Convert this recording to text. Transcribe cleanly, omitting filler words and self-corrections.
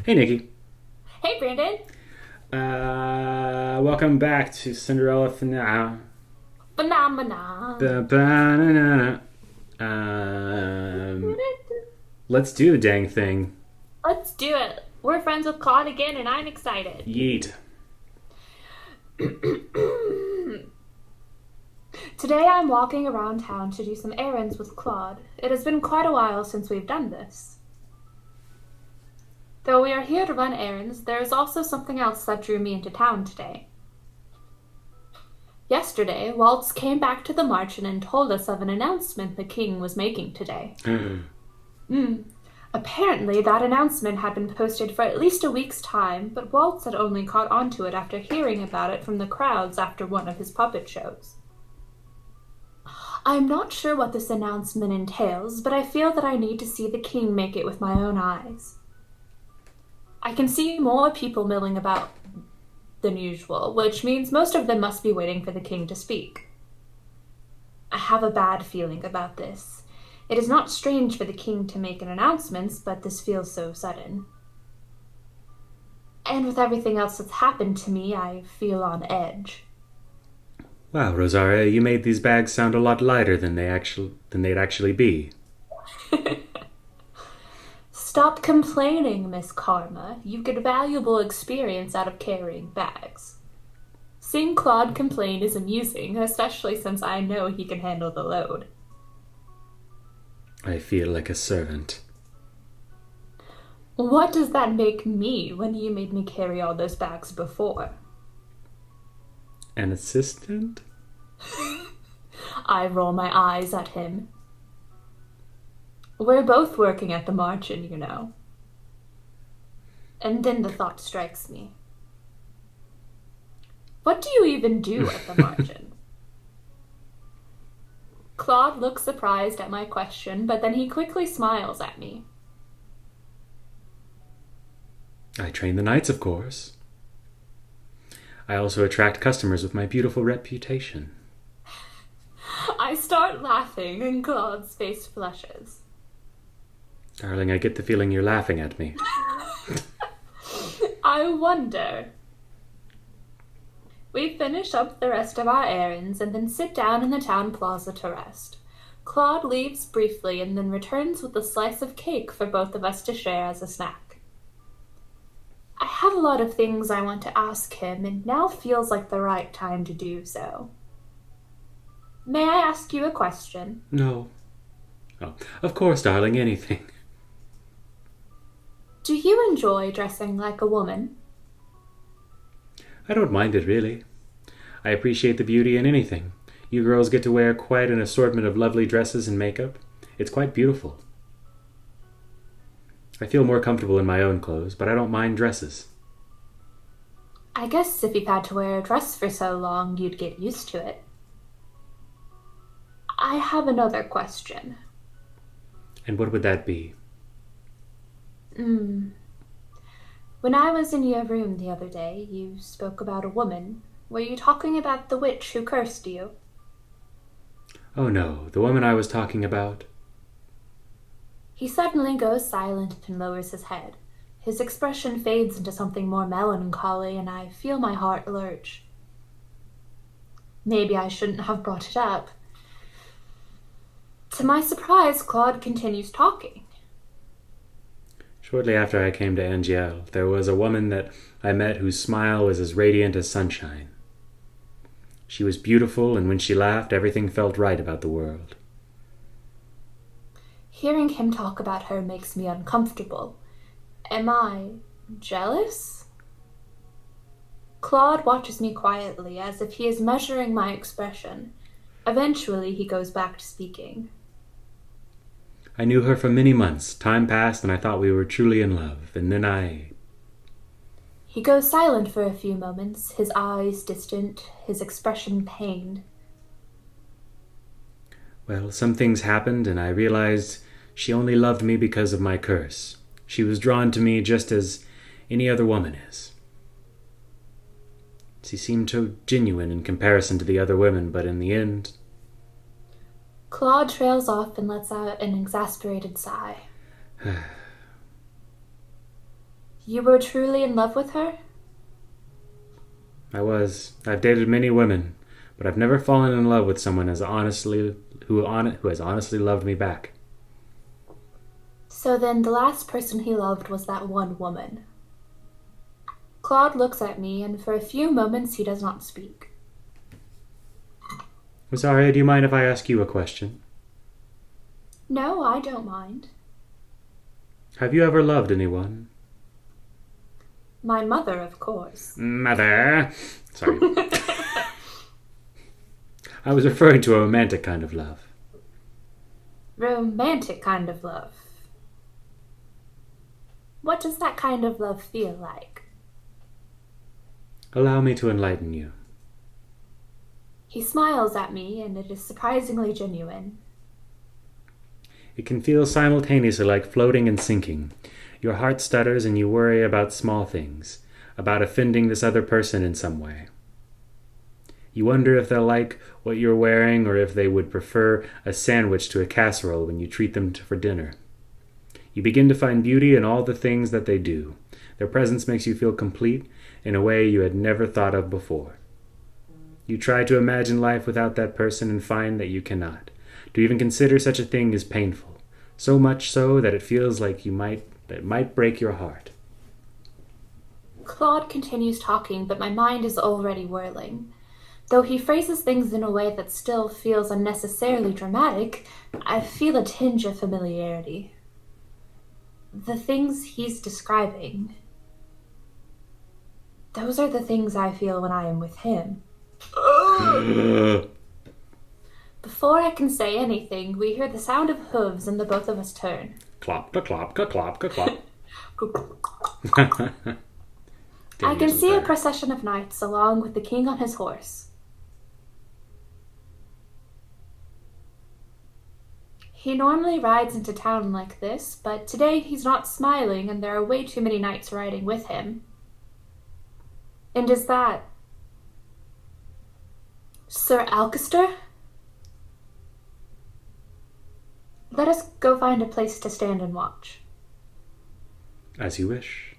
Hey, Nikki. Hey, Brandon. Welcome back to Cinderella Finale. Phenomena. Um, let's do the dang thing. Let's do it. We're friends with Claude again, and I'm excited. Yeet. Today I'm walking around town to do some errands with Claude. It has been quite a while since we've done this. Though we are here to run errands, there is also something else that drew me into town today. Yesterday, Waltz came back to the Marchen and told us of an announcement the king was making today. Apparently, that announcement had been posted for at least a week's time, but Waltz had only caught on to it after hearing about it from the crowds after one of his puppet shows. I'm not sure what this announcement entails, but I feel that I need to see the king make it with my own eyes. I can see more people milling about than usual, which means most of them must be waiting for the king to speak. I have a bad feeling about this. It is not strange for the king to make an announcement, but this feels so sudden. And with everything else that's happened to me, I feel on edge. Wow, Rosaria, you made these bags sound a lot lighter than they'd actually be. Stop complaining, Miss Karma. You get valuable experience out of carrying bags. Seeing Claude complain is amusing, especially since I know he can handle the load. I feel like a servant. What does that make me when you made me carry all those bags before? An assistant? I roll my eyes at him. We're both working at the Marchen, you know. And then the thought strikes me. What do you even do at the Marchen? Claude looks surprised at my question, but then he quickly smiles at me. I train the knights, of course. I also attract customers with my beautiful reputation. I start laughing and Claude's face flushes. Darling, I get the feeling you're laughing at me. I wonder. We finish up the rest of our errands and then sit down in the town plaza to rest. Claude leaves briefly and then returns with a slice of cake for both of us to share as a snack. I have a lot of things I want to ask him, and now feels like the right time to do so. May I ask you a question? No. Oh, of course, darling, anything. Do you enjoy dressing like a woman? I don't mind it, really. I appreciate the beauty in anything. You girls get to wear quite an assortment of lovely dresses and makeup. It's quite beautiful. I feel more comfortable in my own clothes, but I don't mind dresses. I guess if you've had to wear a dress for so long, you'd get used to it. I have another question. And what would that be? When I was in your room the other day, you spoke about a woman. Were you talking about the witch who cursed you? Oh no, the woman I was talking about. He suddenly goes silent and lowers his head. His expression fades into something more melancholy, and I feel my heart lurch. Maybe I shouldn't have brought it up. To my surprise, Claude continues talking. Shortly after I came to Angel, there was a woman that I met whose smile was as radiant as sunshine. She was beautiful, and when she laughed, everything felt right about the world. Hearing him talk about her makes me uncomfortable. Am I jealous? Claude watches me quietly, as if he is measuring my expression. Eventually, he goes back to speaking. I knew her for many months. Time passed, and I thought we were truly in love. And then He goes silent for a few moments, his eyes distant, his expression pained. Well, some things happened, and I realized she only loved me because of my curse. She was drawn to me just as any other woman is. She seemed so genuine in comparison to the other women, but in the end... Claude trails off and lets out an exasperated sigh. You were truly in love with her? I was. I've dated many women, but I've never fallen in love with someone who has honestly loved me back. So then the last person he loved was that one woman. Claude looks at me, and for a few moments he does not speak. Rosaria, do you mind if I ask you a question? No, I don't mind. Have you ever loved anyone? My mother, of course. Mother! Sorry. I was referring to a romantic kind of love. Romantic kind of love. What does that kind of love feel like? Allow me to enlighten you. He smiles at me, and it is surprisingly genuine. It can feel simultaneously like floating and sinking. Your heart stutters and you worry about small things, about offending this other person in some way. You wonder if they'll like what you're wearing or if they would prefer a sandwich to a casserole when you treat them for dinner. You begin to find beauty in all the things that they do. Their presence makes you feel complete in a way you had never thought of before. You try to imagine life without that person and find that you cannot. To even consider such a thing is painful, so much so that it feels like it might break your heart. Claude continues talking, but my mind is already whirling. Though he phrases things in a way that still feels unnecessarily dramatic, I feel a tinge of familiarity. The things he's describing, those are the things I feel when I am with him. Before I can say anything, we hear the sound of hooves and the both of us turn. Clop, ka-clop, ka-clop, ka-clop. I can see a procession of knights along with the king on his horse. He normally rides into town like this, but today he's not smiling and there are way too many knights riding with him. And is that Sir Alcester? Let us go find a place to stand and watch. As you wish.